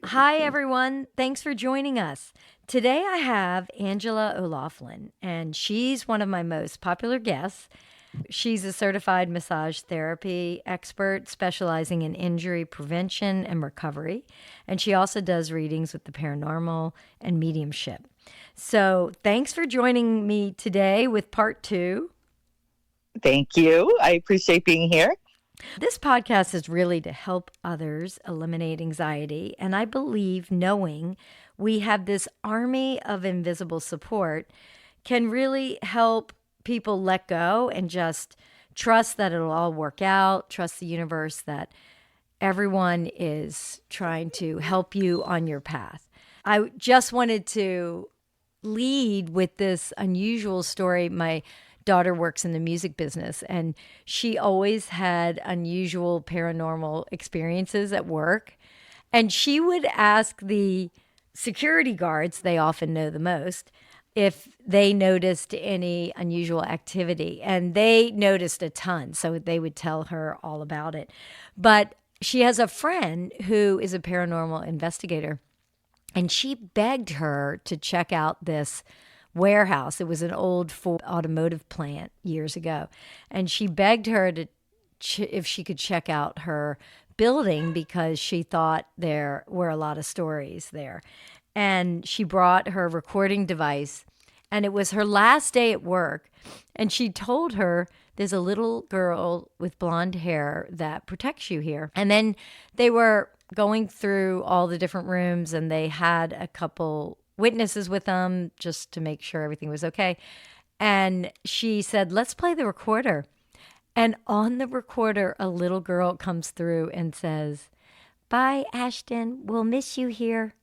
Hi, everyone. Thanks for joining us. Today I have Angela O'Laughlin, and she's one of my most popular guests. She's a certified massage therapy expert specializing in injury prevention and recovery. And she also does readings with the paranormal and mediumship. So thanks for joining me today with part two. Thank you. I appreciate being here. This podcast is really to help others eliminate anxiety. And I believe knowing we have this army of invisible support can really help people let go and just trust that it'll all work out, trust the universe that everyone is trying to help you on your path. I just wanted to lead with this unusual story. My daughter works in the music business, and she always had unusual paranormal experiences at work. And she would ask the security guards, they often know the most, if they noticed any unusual activity. And they noticed a ton, so they would tell her all about it. But she has a friend who is a paranormal investigator, and she begged her to check out this warehouse. It was an old Ford automotive plant years ago. And she begged her to if she could check out her building because she thought there were a lot of stories there. And she brought her recording device, and it was her last day at work. And she told her, there's a little girl with blonde hair that protects you here. And then they were going through all the different rooms, and they had a couple witnesses with them just to make sure everything was okay. And she said, let's play the recorder. And on the recorder, a little girl comes through and says, bye, Ashton. We'll miss you here.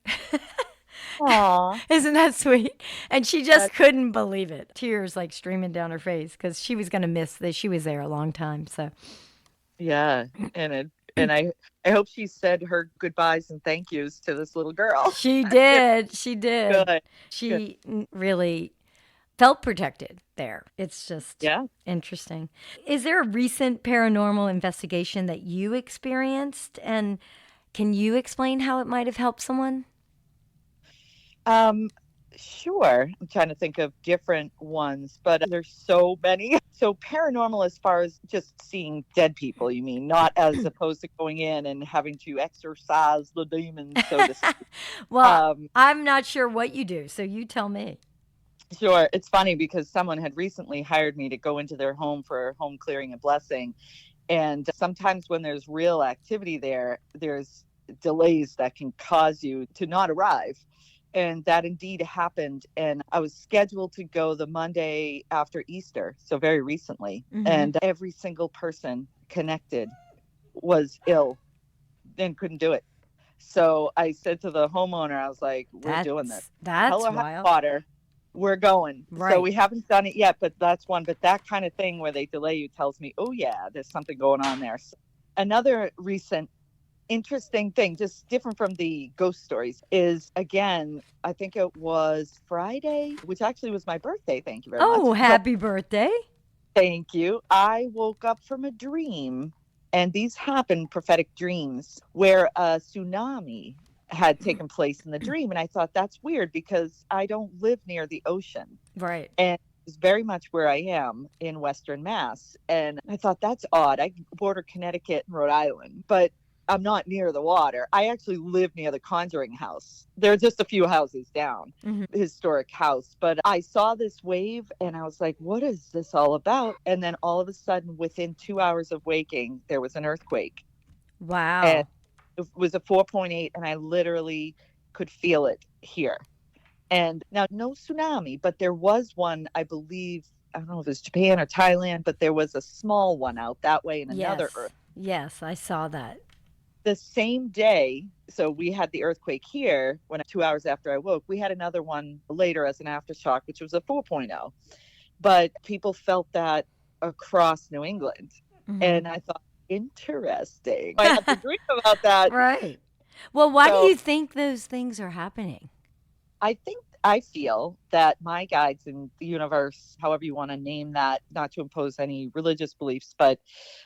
Aw. Isn't that sweet? And she just couldn't believe it. Tears like streaming down her face because she was going to miss that. She was there a long time. So, Yeah. And I hope she said her goodbyes and thank yous to this little girl. she did. She did. Good. Good. She really felt protected there. It's just Yeah. interesting. Is there a recent paranormal investigation that you experienced? And can you explain how it might have helped someone? Um, sure. I'm trying to think of different ones, but there's so many. So paranormal as far as just seeing dead people, you mean, not as opposed to going in and having to exorcise the demons, so to speak. Well, Um, I'm not sure what you do, so you tell me. Sure. It's funny because someone had recently hired me to go into their home for home clearing and blessing. And sometimes when there's real activity there, there's delays that can cause you to not arrive. And that indeed happened. And I was scheduled to go the Monday after Easter, so very recently. Hmm. And every single person connected was ill and couldn't do it. So I said to the homeowner, I was like, we're doing this. Hell That's or high wild. water, we're going. So Right. we haven't done it yet, but that's one. But that kind of thing where they delay you tells me, oh, yeah, there's something going on there. So another recent interesting thing, just different from the ghost stories, is again, I think it was Friday, which actually was my birthday. Thank you very much. Oh, But happy birthday. thank you. I woke up from a dream, and these happen prophetic dreams where a tsunami had taken place in the dream. And I thought that's weird because I don't live near the ocean. Right. And it's very much where I am in Western Mass. And I thought that's odd. I border Connecticut and Rhode Island, but I'm not near the water. I actually live near the Conjuring house. They're just a few houses down, Hmm. historic house. But I saw this wave and I was like, what is this all about? And then all of a sudden, within 2 hours of waking, there was an earthquake. And Wow. it was a 4.8, and I literally could feel it here. And now, no tsunami, but there was one, I believe, I don't know if it was Japan or Thailand, but there was a small one out that way in another Yes. earth. Yes, I saw that. The same day, so we had the earthquake here when 2 hours after I woke, we had another one later as an aftershock, which was a 4.0. But people felt that across New England. Hmm. And I thought, interesting. I have to dream about that. Right. Well, why do So you think those things are happening? I feel that my guides in the universe, however you want to name that, not to impose any religious beliefs, but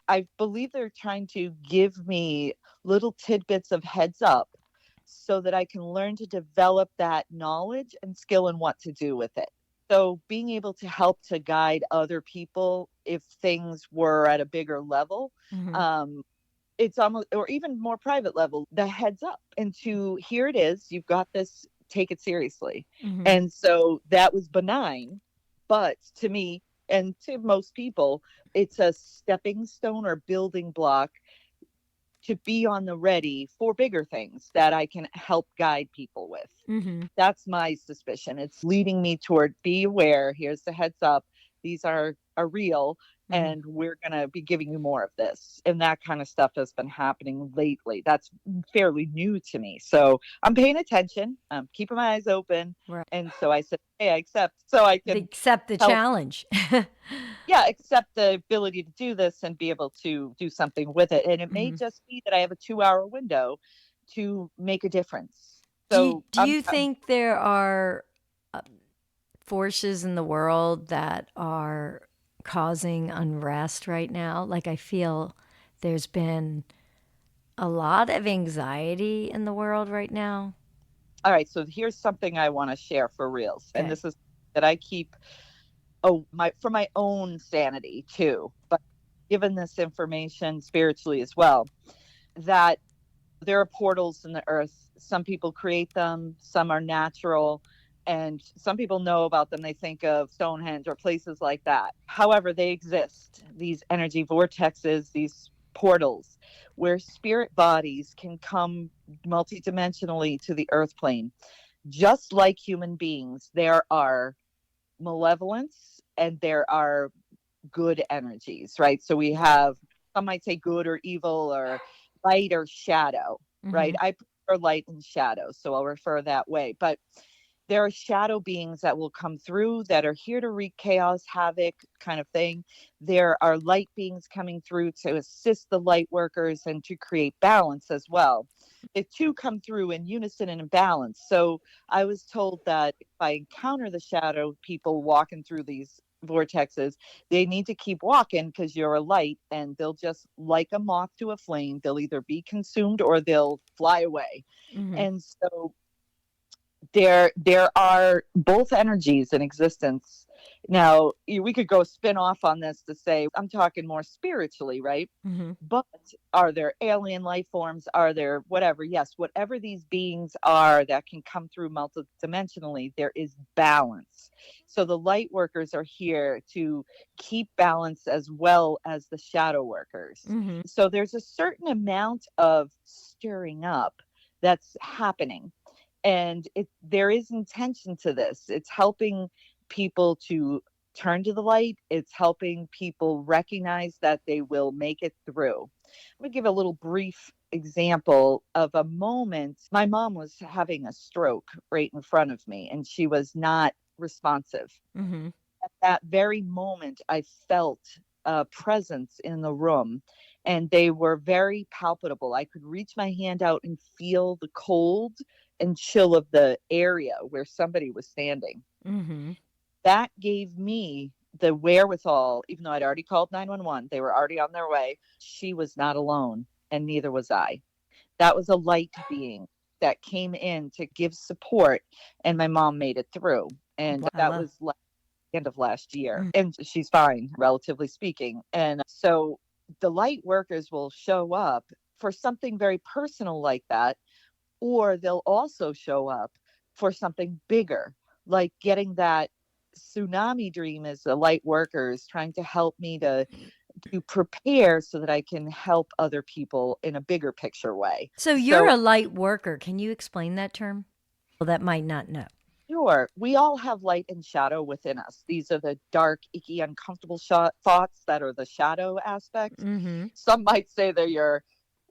I believe they're trying to give me little tidbits of heads up so that I can learn to develop that knowledge and skill and what to do with it. So being able to help to guide other people if things were at a bigger level, Mm-hmm. um, it's almost, or even more private level, the heads up and to here it is, you've got this, take it seriously. Mm-hmm. And so that was benign, but to me and to most people, it's a stepping stone or building block to be on the ready for bigger things that I can help guide people with. Mm-hmm. That's my suspicion. It's leading me toward be aware. Here's the heads up. These are real, Mm-hmm. and we're going to be giving you more of this. And that kind of stuff has been happening lately. That's fairly new to me. So I'm paying attention. I'm keeping my eyes open. Right. And so I said, hey, I accept so I can Accept the help. challenge. Yeah, accept the ability to do this and be able to do something with it. And it may Mm-hmm. just be that I have a 2 hour window to make a difference. Do you, So do you think there are uh, forces in the world that are causing unrest right now? Like, I feel there's been a lot of anxiety in the world right now. all right. So here's something I want to share for reals. And Okay. this is that I keep my for my own sanity too, but given this information spiritually as well, that there are portals in the earth. Some people create them, some are natural, and some people know about them. They think of Stonehenge or places like that. However, they exist, these energy vortexes, these portals, where spirit bodies can come multidimensionally to the earth plane. Just like human beings, there are malevolence and there are good energies, right? So we Right. have, some might say good or evil or light or shadow, right? Mm-hmm. I prefer light and shadow, so I'll refer that way. But there are shadow beings that will come through that are here to wreak chaos, havoc, kind of thing. There are light beings coming through to assist the light workers and to create balance as well. The two come through in unison and in balance. So I was told that if I encounter the shadow people walking through these vortexes, they need to keep walking because you're a light and they'll just, like a moth to a flame, they'll either be consumed or they'll fly away. Mm-hmm. And so there are both energies in existence. Now we could go spin off on this to say I'm talking more spiritually, right? Mm-hmm. But are there alien life forms? Are there whatever? Yes, whatever these beings are that can come through multidimensionally, there is balance. So the light workers are here to keep balance as well as the shadow workers. Mm-hmm. So there's a certain amount of stirring up that's happening, and there is intention to this. It's helping people to turn to the light. It's helping people recognize that they will make it through. I'm going to give a little brief example of a moment. My mom was having a stroke right in front of me and she was not responsive. Mm-hmm. At that very moment, I felt a presence in the room and they were very palpable. I could reach my hand out and feel the cold and chill of the area where somebody was standing. Mm-hmm. That gave me the wherewithal, even though I'd already called 911, they were already on their way. She was not alone, and neither was I. That was a light being that came in to give support, and my mom made it through. And that Wow. was end of last year. Mm. And she's fine, relatively speaking. And so the light workers will show up for something very personal like that, or they'll also show up for something bigger, like getting that tsunami dream as the light workers trying to help me to prepare so that I can help other people in a bigger picture way. So you're So a light worker. Can you explain that term? Well, that might not know. sure. We all have light and shadow within us. These are the dark, icky, uncomfortable thoughts that are the shadow aspect. Mm-hmm. Some might say they're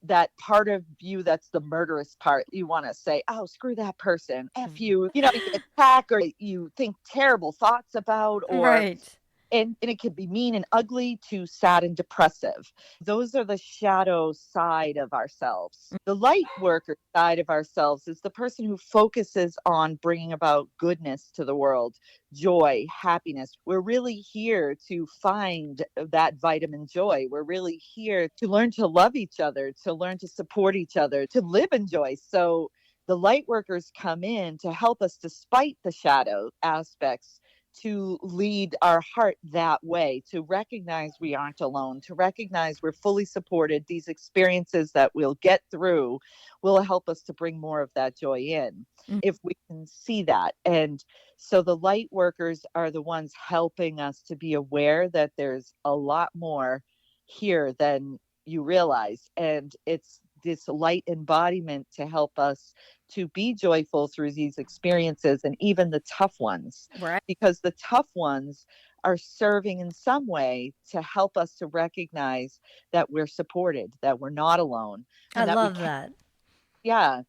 that part of you that's the murderous part. You want to say, oh, screw that person. F you. You know, you attack or you think terrible thoughts about, or Right. and it could be mean and ugly to sad and depressive. Those are the shadow side of ourselves. The light worker side of ourselves is the person who focuses on bringing about goodness to the world, joy, happiness. We're really here to find that vitamin joy. We're really here to learn to love each other, to learn to support each other, to live in joy. So the light workers come in to help us despite the shadow aspects, to lead our heart that way, to recognize we aren't alone, to recognize we're fully supported. These experiences that we'll get through will help us to bring more of that joy in if we can see that. And so the light workers are the ones helping us to be aware that there's a lot more here than you realize. And it's this light embodiment to help us to be joyful through these experiences, and even the tough ones, Right. because the tough ones are serving in some way to help us to recognize that we're supported, that we're not alone, I and that we love can. that. Yeah,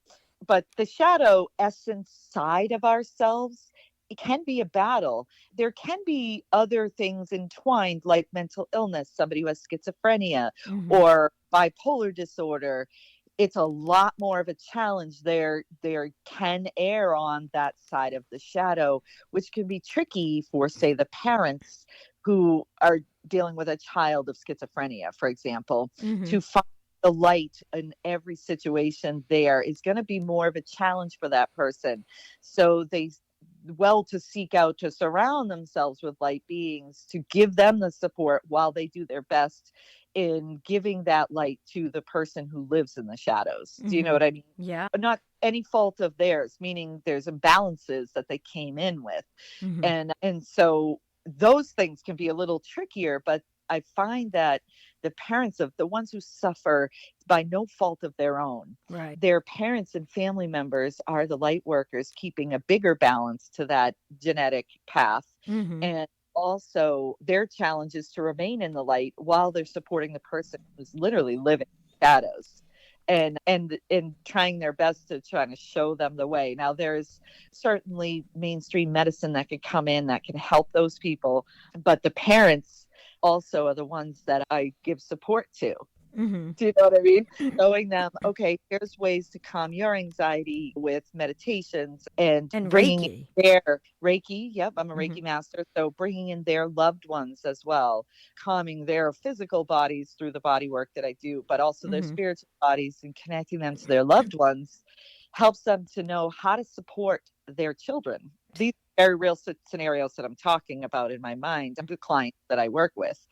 but the shadow essence side of ourselves, it can be a battle. There can be other things entwined, like mental illness, somebody who has schizophrenia Hmm. or bipolar disorder. It's a lot more of a challenge. There can err on that side of the shadow, which can be tricky for, say, the parents who are dealing with a child of schizophrenia, for example, Hmm. to find the light in every situation there is going to be more of a challenge for that person. So they well to seek out to surround themselves with light beings to give them the support while they do their best in giving that light to the person who lives in the shadows. Do you know Hmm. what I mean? Yeah. But not any fault of theirs, meaning there's imbalances that they came in with. Hmm. And so those things can be a little trickier, but I find that the parents of the ones who suffer by no fault of their own, Right. their parents and family members are the light workers, keeping a bigger balance to that genetic path. Hmm. And also their challenge is to remain in the light while they're supporting the person who's literally living in shadows, and trying their best to try to show them the way. Now there's certainly mainstream medicine that could come in that can help those people, but the parents also are the ones that I give support to. Hmm. Do you know what I mean? Showing them, okay, here's ways to calm your anxiety with meditations, and And bringing in Reiki. their Reiki. Yep, I'm a Hmm. Reiki master. So bringing in their loved ones as well, calming their physical bodies through the body work that I do, but also their Hmm. spiritual bodies, and connecting them to their loved ones helps them to know how to support their children. These very real scenarios that I'm talking about in my mind, the clients that I work with,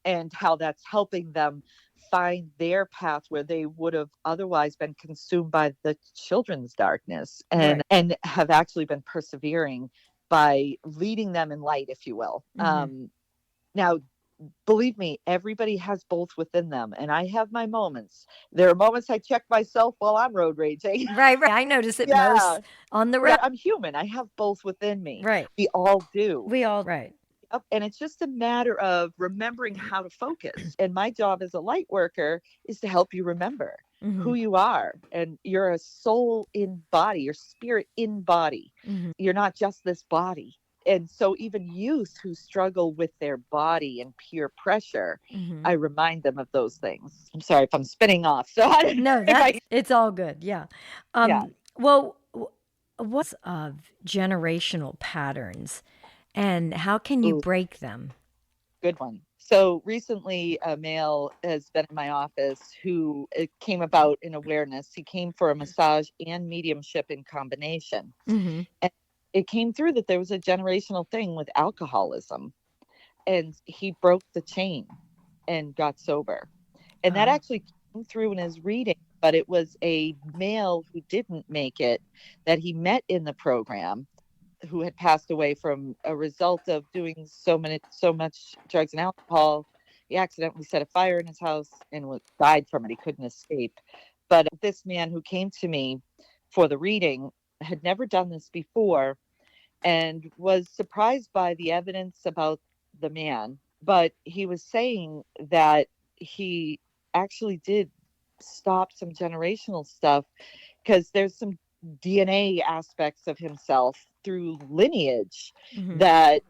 and how that's helping them find their path where they would have otherwise been consumed by the children's darkness, Right. and have actually been persevering by leading them in light, if you will. Hmm. Now, believe me, everybody has both within them, and I have my moments. There are moments I check myself while I'm road raging. Right. Right. I notice it Yeah, most on the road. but I'm human. I have both within me. Right. We all do. We all. Right. Yep. And it's just a matter of remembering how to focus. And my job as a light worker is to help you remember Hmm. who you are. And you're a soul in body, your spirit in body. Hmm. You're not just this body. And so even youth who struggle with their body and peer pressure, Hmm. I remind them of those things. I'm sorry if I'm spinning off. So I don't know No, if that's it's all good. Yeah. yeah. Well, what's of generational patterns, and how can you Ooh, break them? good one. So recently, a male has been in my office who it came about in awareness. He came for a massage and mediumship in combination. Hmm. And it came through that there was a generational thing with alcoholism. And he broke the chain and got sober. And that Uh, actually came through in his reading, but it was a male who didn't make it that he met in the program, who had passed away from a result of doing so much drugs and alcohol. He accidentally set a fire in his house and died from it. He couldn't escape. But this man who came to me for the reading had never done this before, and was surprised by the evidence about the man. But he was saying that he actually did stop some generational stuff, because there's some DNA aspects of himself through lineage hmm. that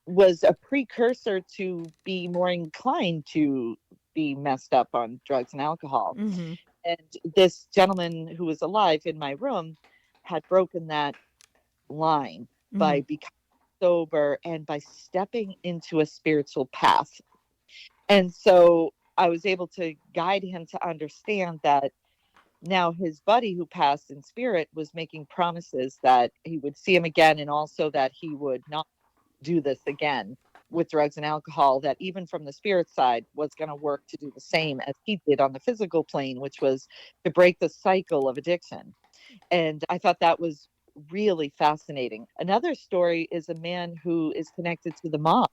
was a precursor to be more inclined to be messed up on drugs and alcohol. Hmm. And this gentleman who was alive in my room had broken that line Hmm. by becoming sober and by stepping into a spiritual path. And so I was able to guide him to understand that Now, his buddy who passed in spirit was making promises that he would see him again, and also that he would not do this again with drugs and alcohol, that even from the spirit side was going to work to do the same as he did on the physical plane, which was to break the cycle of addiction. And I thought that was really fascinating. Another story is a man who is connected to the mob.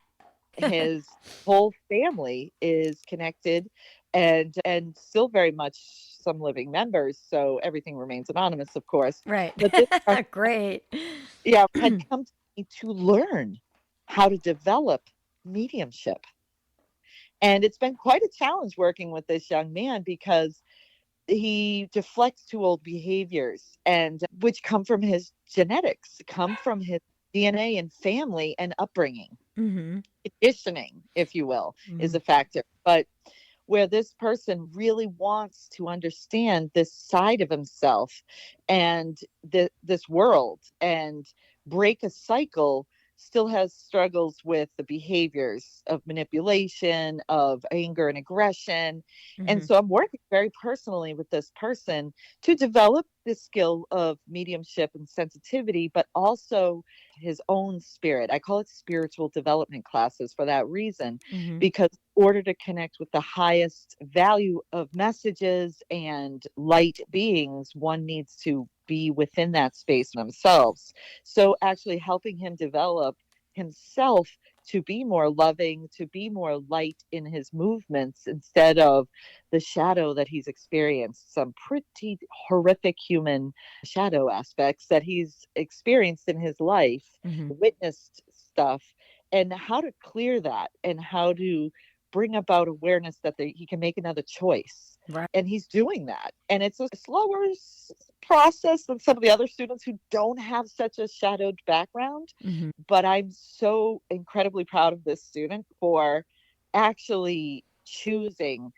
His whole family is connected, and still very much some living members, so everything remains anonymous, of course. Right. But this young, Great. yeah, had come to me to learn how to develop mediumship. And it's been quite a challenge working with this young man, because he deflects to old behaviors, and which come from his genetics, come from his DNA and family and upbringing. Mm-hmm. Conditioning, if you will, is Mm-hmm. a factor. But where this person really wants to understand this side of himself and this world and break a cycle, still has struggles with the behaviors of manipulation, of anger and aggression. And Mm-hmm. so I'm working very personally with this person to develop the skill of mediumship and sensitivity, but also his own spirit. I call it spiritual development classes for that reason, Mm-hmm. because in order to connect with the highest value of messages and light beings, one needs to be within that space themselves. So actually helping him develop himself to be more loving, to be more light in his movements, instead of the shadow that he's experienced, some pretty horrific human shadow aspects that he's experienced in his life, Mm-hmm. witnessed stuff, and how to clear that, and how to bring about awareness that he can make another choice. Right. And he's doing that. And it's a slower process than some of the other students who don't have such a shadowed background. Mm-hmm. But I'm so incredibly proud of this student for actually choosing,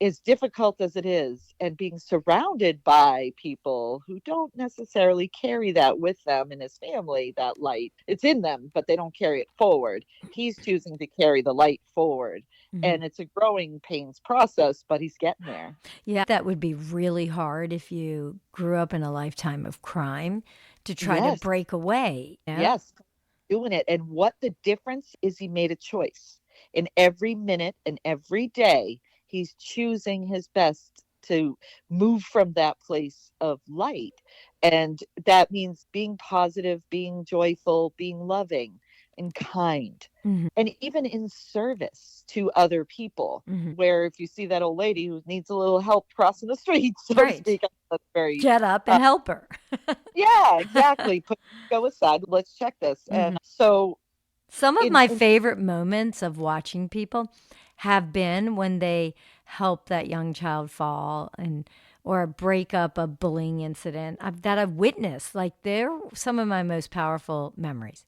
as difficult as it is, and being surrounded by people who don't necessarily carry that with them in his family, that light. It's in them, but they don't carry it forward. He's choosing to carry the light forward. Mm-hmm. And it's a growing pains process, but he's getting there. Yeah, that would be really hard if you grew up in a lifetime of crime to try to Yes, break away. Yeah. yes, doing it. And what the difference is, he made a choice. In every minute and every day, he's choosing his best to move from that place of light. And that means being positive, being joyful, being loving and kind, Mm-hmm. and even in service to other people. Mm-hmm. Where if you see that old lady who needs a little help crossing the street, so to Right. speak, that's very, Get up uh, and help her. yeah, exactly. Go aside. Let's check this. Mm-hmm. And so, Some of my in favorite moments of watching people have been when they help that young child fall and or break up a bullying incident that I've witnessed. Like they're some of my most powerful memories.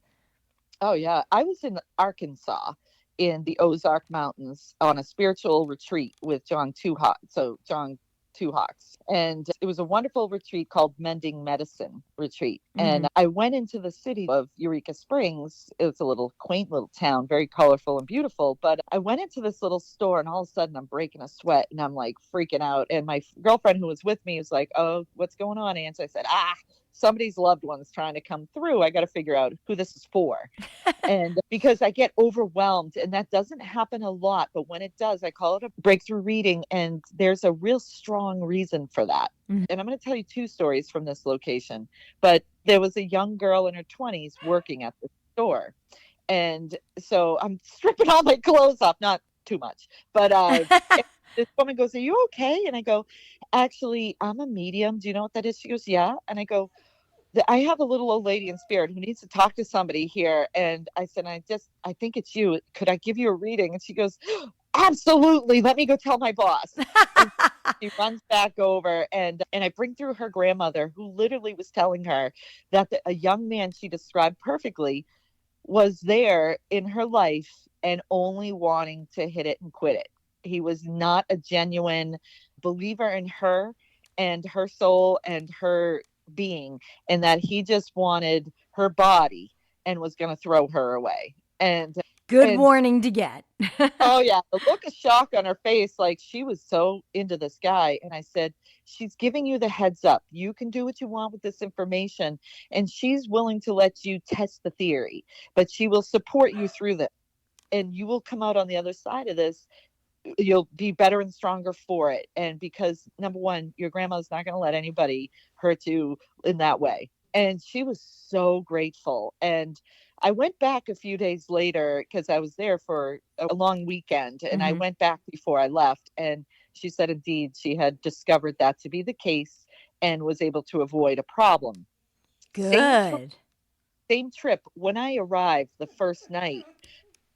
Oh yeah, I was in Arkansas in the Ozark Mountains on a spiritual retreat with John Two Hawks. So John Two Hawks, and it was a wonderful retreat called Mending Medicine Retreat. Mm-hmm. And I went into the city of Eureka Springs. It's a little quaint little town, very colorful and beautiful. But I went into this little store, and all of a sudden I'm breaking a sweat, and I'm like freaking out. And my girlfriend who was with me was like, "Oh, what's going on, Aunt?" So I said, somebody's loved one's trying to come through. I got to figure out who this is for. And because I get overwhelmed, and that doesn't happen a lot, but when it does, I call it a breakthrough reading. And there's a real strong reason for that. Mm-hmm. And I'm going to tell you two stories from this location. But there was a young girl in her 20s working at the store. And so I'm stripping all my clothes off, not too much, but this woman goes, "Are you okay?" And I go, "Actually, I'm a medium. Do you know what that is?" She goes, "Yeah." And I go, "I have a little old lady in spirit who needs to talk to somebody here." And I said, I think it's you. Could I give you a reading?" And she goes, "Absolutely. Let me go tell my boss." And she runs back over, and I bring through her grandmother, who literally was telling her that a young man she described perfectly was there in her life and only wanting to hit it and quit it. He was not a genuine believer in her and her soul and her being, and that he just wanted her body and was going to throw her away. And Good And warning to get. oh yeah, the look of shock on her face, like she was so into this guy. And I said, she's giving you the heads up. You can do what you want with this information, and she's willing to let you test the theory, but she will support you through this. And you will come out on the other side of this, you'll be better and stronger for it. And because number one, your grandma's not going to let anybody hurt you in that way. And she was so grateful. And I went back a few days later because I was there for a long weekend, and I Hmm. went back before I left, and she said indeed she had discovered that to be the case and was able to avoid a problem. same trip Good. same trip when I arrived the first night,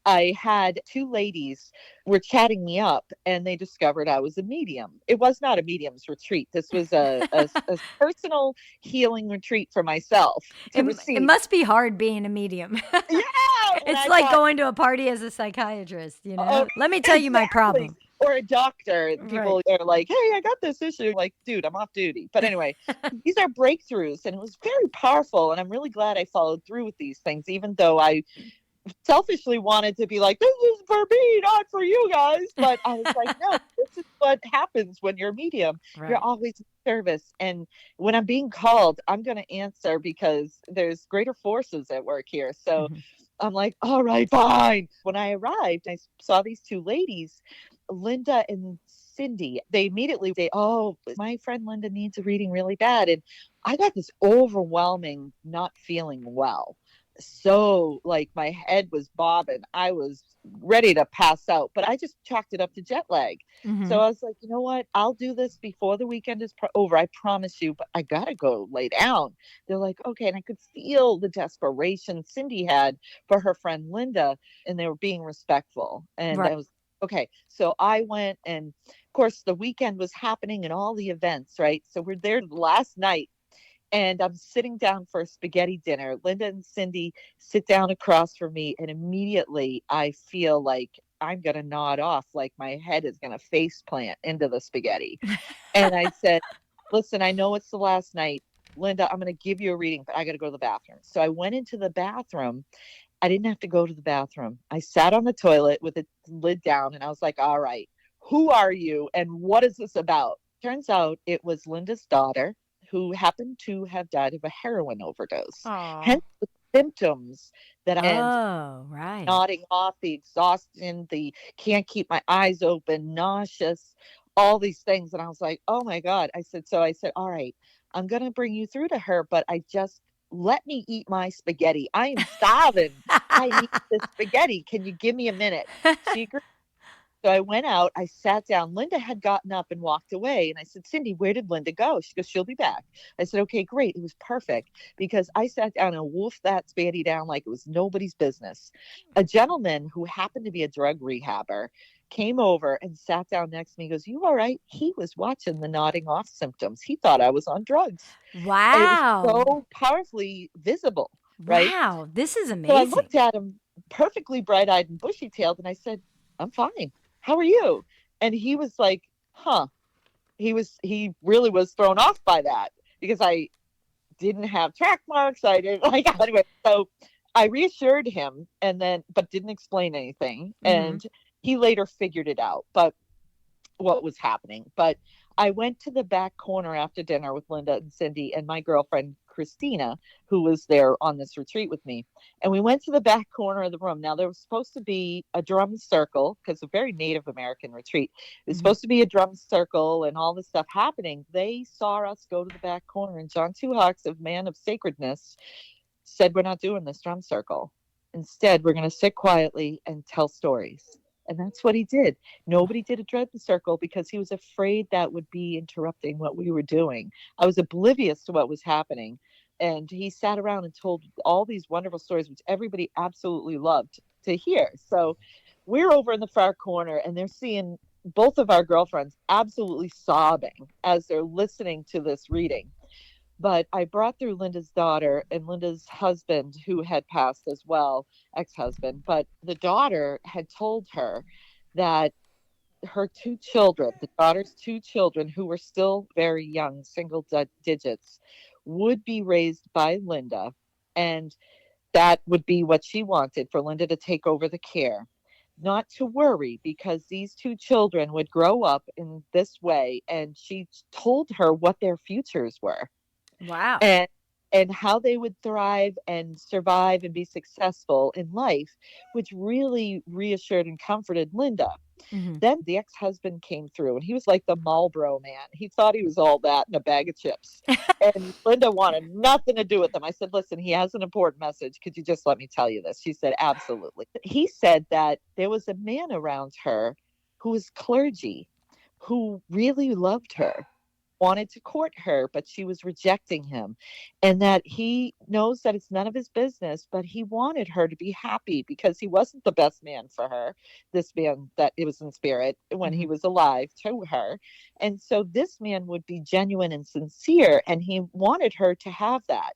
I had two ladies were chatting me up, and they discovered I was a medium. It was not a medium's retreat. This was a personal healing retreat for myself to It receive. must be hard being a medium. Yeah. And It's I like thought, going to a party as a psychiatrist, oh, Let me tell you my exactly. problem. Or a doctor. Right. People are like, hey, I got this issue. Like, dude, I'm off duty. But anyway, these are breakthroughs, and it was very powerful. And I'm really glad I followed through with these things, even though I selfishly wanted to be like, this is for me, not for you guys. But I was like, no, this is what happens when you're a medium. You're Right. always in service. And when I'm being called, I'm going to answer because there's greater forces at work here. So Hmm. I'm like, all right, fine. When I arrived, I saw these two ladies, Linda and Cindy. They immediately say, oh, my friend Linda needs a reading really bad. And I got this overwhelming not feeling well. So like my head was bobbing. I was ready to pass out, but I just chalked it up to jet lag. So Hmm. I was like, you know what? I'll do this before the weekend is over. I promise you, but I got to go lay down. They're like, okay. And I could feel the desperation Cindy had for her friend Linda, and they were being respectful. And Right. I was, okay. So I went, and of course, the weekend was happening and all the events, right? So we're there last night, and I'm sitting down for a spaghetti dinner. Linda and Cindy sit down across from me, and immediately I feel like I'm going to nod off, like my head is going to face plant into the spaghetti. And I said, listen, I know it's the last night. Linda, I'm going to give you a reading, but I got to go to the bathroom. So I went into the bathroom. I didn't have to go to the bathroom. I sat on the toilet with the lid down, and I was like, all right, who are you and what is this about? Turns out it was Linda's daughter, who happened to have died of a heroin overdose. Aw. Hence the symptoms that and Oh, right. nodding off, the exhaustion, the can't keep my eyes open, nauseous, all these things. And I was like, oh my God. I said, all right, I'm going to bring you through to her, but I just let me eat my spaghetti. I am starving. I need this spaghetti. Can you give me a minute? She agreed. So I went out, I sat down. Linda had gotten up and walked away. And I said, Cindy, where did Linda go? She goes, she'll be back. I said, okay, great. It was perfect because I sat down and wolfed that spaghetti down like it was nobody's business. A gentleman who happened to be a drug rehabber came over and sat down next to me. He goes, you all right? He was watching the nodding off symptoms. He thought I was on drugs. And it was Wow. so powerfully visible, right? Wow. This is So I amazing. looked at him perfectly bright eyed and bushy tailed, and I said, I'm fine. How are you? And he was like, huh. He really was thrown off by that because I didn't have track marks. I didn't like, anyway. So I reassured him and then, but didn't explain anything. Hmm. And he later figured it out. But what was happening. But I went to the back corner after dinner with Linda and Cindy and my girlfriend Christina, who was there on this retreat with me. And we went to the back corner of the room. Now, there was supposed to be a drum circle because a very Native American retreat. It was Hmm. supposed to be a drum circle and all this stuff happening. They saw us go to the back corner, and John Two Hawks, a man of sacredness, said, we're not doing this drum circle. Instead, we're going to sit quietly and tell stories. And that's what he did. Nobody did a drum circle because he was afraid that would be interrupting what we were doing. I was oblivious to what was happening. And he sat around and told all these wonderful stories, which everybody absolutely loved to hear. So we're over in the far corner, and they're seeing both of our girlfriends absolutely sobbing as they're listening to this reading. But I brought through Linda's daughter and Linda's husband, who had passed as well, ex husband. But the daughter had told her that her two children, the daughter's two children, who were still very young, single digits, would be raised by Linda. And that would be what she wanted, for Linda to take over the care. Not to worry, because these two children would grow up in this way, and she told her what their futures were, Wow. and how they would thrive and survive and be successful in life, which really reassured and comforted Linda. Hmm. Then the ex-husband came through, and he was like the Marlboro man. He thought he was all that in a bag of chips. And Linda wanted nothing to do with him. I said, listen, he has an important message. Could you just let me tell you this? She said, absolutely. He said that there was a man around her who was clergy, who really loved her, wanted to court her, but she was rejecting him. And that he knows that it's none of his business, but he wanted her to be happy because he wasn't the best man for her, this man that it was in spirit when he Hmm. was alive to her. And so this man would be genuine and sincere, and he wanted her to have that.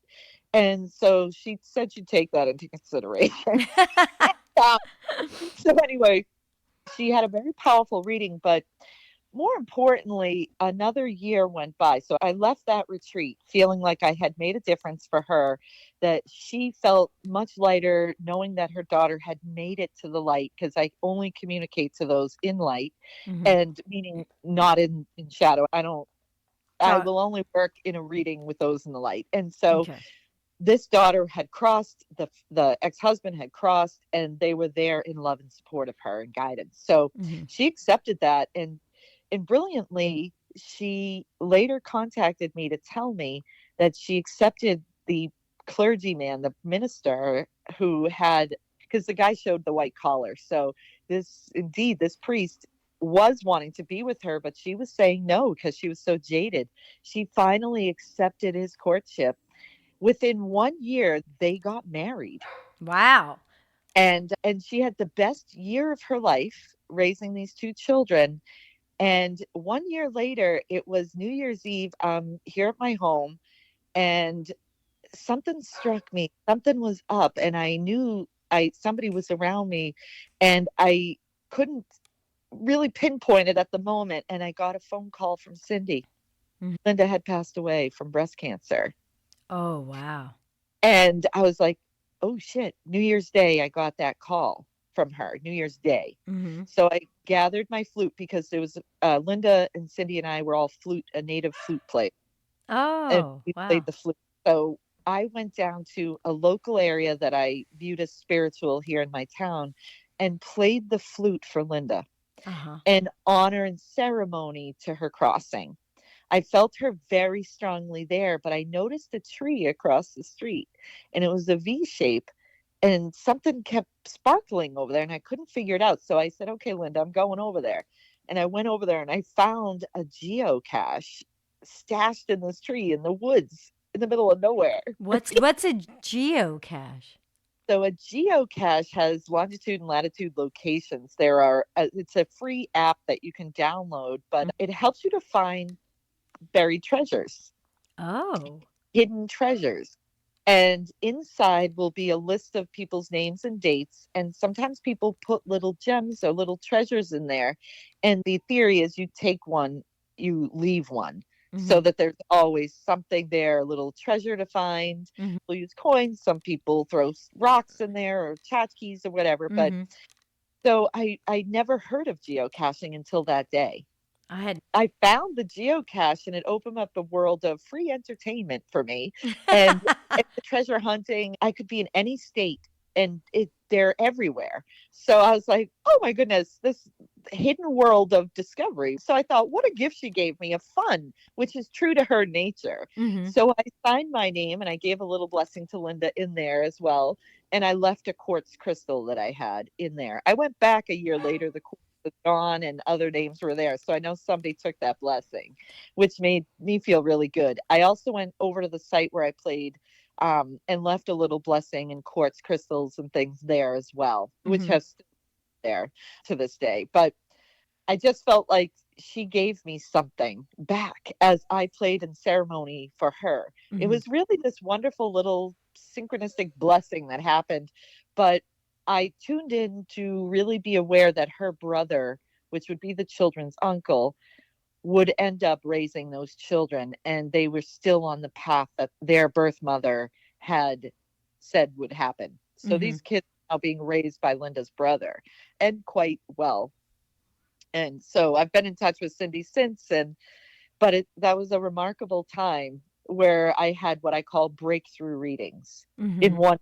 And so she said she'd take that into consideration. um, so anyway, she had a very powerful reading, but more importantly, another year went by. So I left that retreat feeling like I had made a difference for her, that she felt much lighter knowing that her daughter had made it to the light, because I only communicate to those in light, Hmm. and meaning not in shadow. I Talk. will only work in a reading with those in the light. And so Okay. this daughter had crossed, the ex-husband had crossed, and they were there in love and support of her and guidance. So Hmm. she accepted that, and brilliantly, she later contacted me to tell me that she accepted the clergyman, the minister, who had, because the guy showed the white collar. So this priest was wanting to be with her, but she was saying no because she was so jaded. She finally accepted his courtship. Within 1 year, they got married. Wow. And she had the best year of her life raising these two children. And 1 year later, it was New Year's Eve, here at my home, and something struck me. Something was up, and I knew I somebody was around me, and I couldn't really pinpoint it at the moment. And I got a phone call from Cindy. Mhm. Linda had passed away from breast cancer. Oh, wow. And I was like, oh shit, New Year's Day, I got that call from her, New Year's Day. Hmm. So I gathered my flute, because there was Linda and Cindy and I were all native flute players, and Oh, we played wow. the flute. So I went down to a local area that I viewed as spiritual here in my town and played the flute for Linda Uh-huh. in honor and ceremony to her crossing. I felt her very strongly there, but I noticed a tree across the street, and it was a V shape, and something kept sparkling over there, and I couldn't figure it out. So I said, okay, Linda, I'm going over there. And I went over there, and I found a geocache stashed in this tree in the woods in the middle of nowhere. What's a geocache? So a geocache has longitude and latitude locations. It's a free app that you can download, but it helps you to find buried treasures, Oh. hidden treasures. And inside will be a list of people's names and dates. And sometimes people put little gems or little treasures in there. And the theory is you take one, you leave one, so Hmm. that there's always something there, a little treasure to find. Hmm. People use coins, some people throw rocks in there or tchotchkes or whatever. But Hmm. so I never heard of geocaching until that day. I had. I found the geocache, and it opened up a world of free entertainment for me. And the treasure hunting, I could be in any state, and they're everywhere. So I was like, oh my goodness, this hidden world of discovery. So I thought, what a gift she gave me of fun, which is true to her nature. Hmm. So I signed my name, and I gave a little blessing to Linda in there as well. And I left a quartz crystal that I had in there. I went back a year later, the quartz was gone and other names were there. So I know somebody took that blessing, which made me feel really good. I also went over to the site where I played, and left a little blessing and quartz crystals and things there as well, which Hmm. have stood there to this day. But I just felt like she gave me something back as I played in ceremony for her. It Hmm. was really this wonderful little synchronistic blessing that happened. But I tuned in to really be aware that her brother, which would be the children's uncle, would end up raising those children. And they were still on the path that their birth mother had said would happen. So Mm-hmm. these kids are now being raised by Linda's brother, and quite well. And so I've been in touch with Cindy since, and that was a remarkable time where I had what I call breakthrough readings in Mm-hmm. one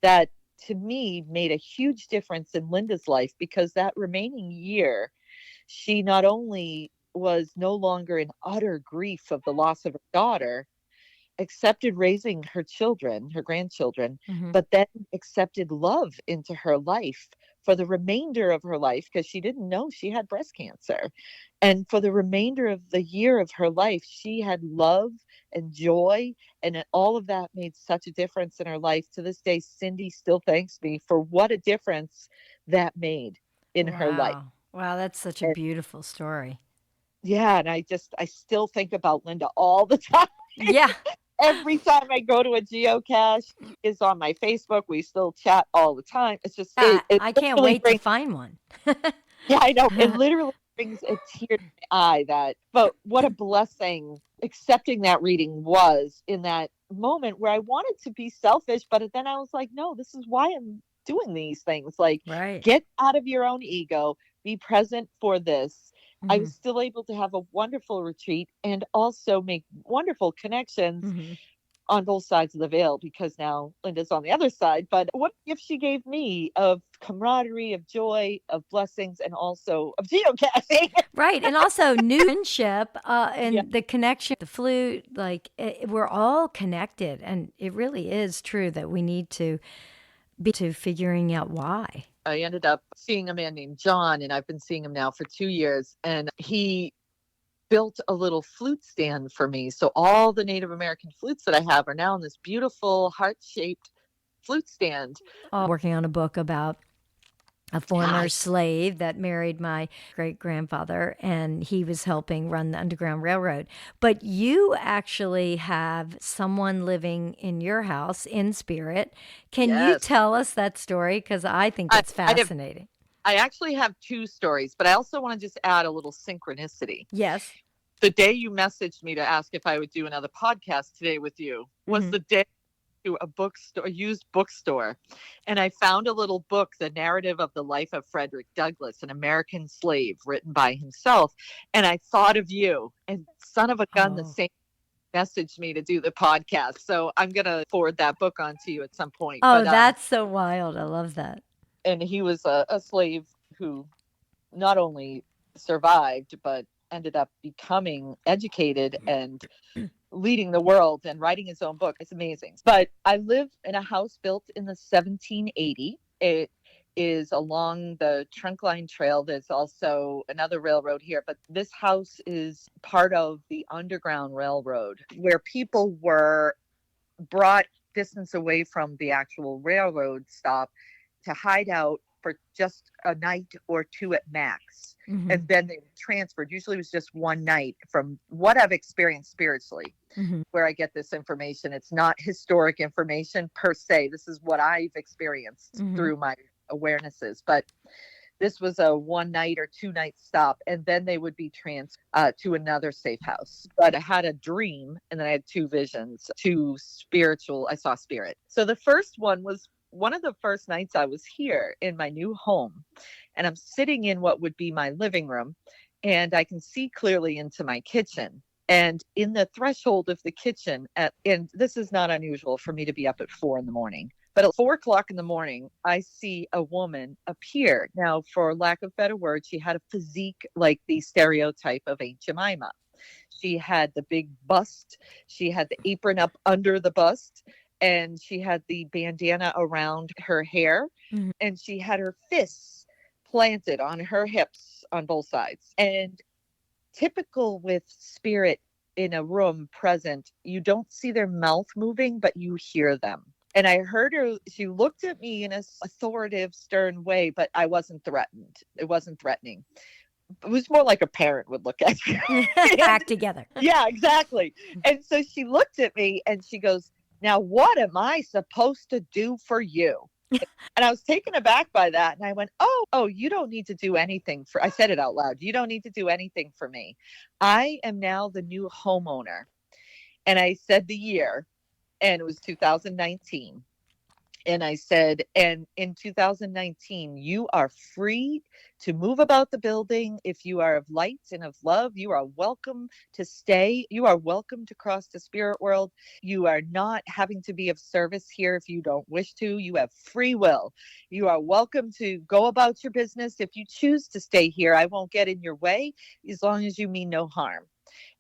that to me made a huge difference in Linda's life, because that remaining year, she not only was no longer in utter grief of the loss of her daughter, accepted raising her children, her grandchildren, Mm-hmm. but then accepted love into her life for the remainder of her life, because she didn't know she had breast cancer. And for the remainder of the year of her life, she had love and joy. And all of that made such a difference in her life. To this day, Cindy still thanks me for what a difference that made in her life. Wow. Wow, that's such a And beautiful story. yeah, and I still think about Linda all the time. Yeah. Every time I go to a geocache, is on my Facebook. We still chat all the time. It's just Yeah, it I can't literally wait to brings, find one. yeah, I know. It literally brings a tear to my eye, that, but what a blessing accepting that reading was in that moment where I wanted to be selfish, but then I was like, no, this is why I'm doing these things. Like, Right. get out of your own ego, be present for this. I Mm-hmm. was still able to have a wonderful retreat and also make wonderful connections Mm-hmm. on both sides of the veil, because now Linda's on the other side. But what gift she gave me of camaraderie, of joy, of blessings, and also of geocaching. Right. And also new friendship Yeah, and the connection, the flute, like we're all connected. And it really is true that we need to be to figuring out why. I ended up seeing a man named John, and I've been seeing him now for 2 years. And he built a little flute stand for me. So all the Native American flutes that I have are now in this beautiful heart shaped flute stand. Working on a book about a Yeah, former slave that married my great grandfather, and he was helping run the Underground Railroad. But you actually have someone living in your house in spirit. Can you yes. tell us that story? Because I think I, it's I have fascinating. I actually have two stories, but I also want to just add a little synchronicity. Yes. The day you messaged me to ask if I would do another podcast today with you was Hmm. the day to a bookstore, a used bookstore, and I found a little book, The Narrative of the Life of Frederick Douglass, an American slave, written by himself. And I thought of you, and son of a gun, the Oh. same messaged me to do the podcast. So I'm going to forward that book on to you at some point. Oh, But that's so wild. I love that. and he was a slave who not only survived, but ended up becoming educated and leading the world and writing his own book. It's amazing. But I live in a house built in the 1780. It is along the trunk line trail. There's also another railroad here, but this house is part of the Underground Railroad, where people were brought distance away from the actual railroad stop to hide out for just a night or two at max. Hmm. And then they were transferred. Usually it was just one night, from what I've experienced spiritually, Hmm. where I get this information. It's not historic information per se. This is what I've experienced Hmm. through my awarenesses. But this was a one night or two night stop, and then they would be transferred to another safe house. But I had a dream, and then I had two visions, two spiritual. I saw spirit. So the first one was one of the first nights I was here in my new home, and I'm sitting in what would be my living room, and I can see clearly into my kitchen. And in the threshold of the kitchen, and this is not unusual for me to be up at 4 in the morning, but at 4 o'clock in the morning, I see a woman appear. Now, for lack of better words, she had a physique like the stereotype of Aunt Jemima. She had the big bust, she had the apron up under the bust, and she had the bandana around her hair, Hmm. and she had her fists planted on her hips on both sides. And typical with spirit in a room present, you don't see their mouth moving, but you hear them. And I heard her, she looked at me in a authoritative, stern way, but I wasn't threatened. It wasn't threatening. It was more like a parent would look at you. And Act together. yeah, exactly. And so she looked at me and she goes, "Now, what am I supposed to do for you?" And I was taken aback by that. And I went, oh, you don't need to do anything for, I said it out loud. You don't need to do anything for me. I am now the new homeowner. And I said the year, and it was 2019. And I said, and in 2019, you are free to move about the building. If you are of light and of love, you are welcome to stay. You are welcome to cross the spirit world. You are not having to be of service here if you don't wish to. You have free will. You are welcome to go about your business. If you choose to stay here, I won't get in your way as long as you mean no harm.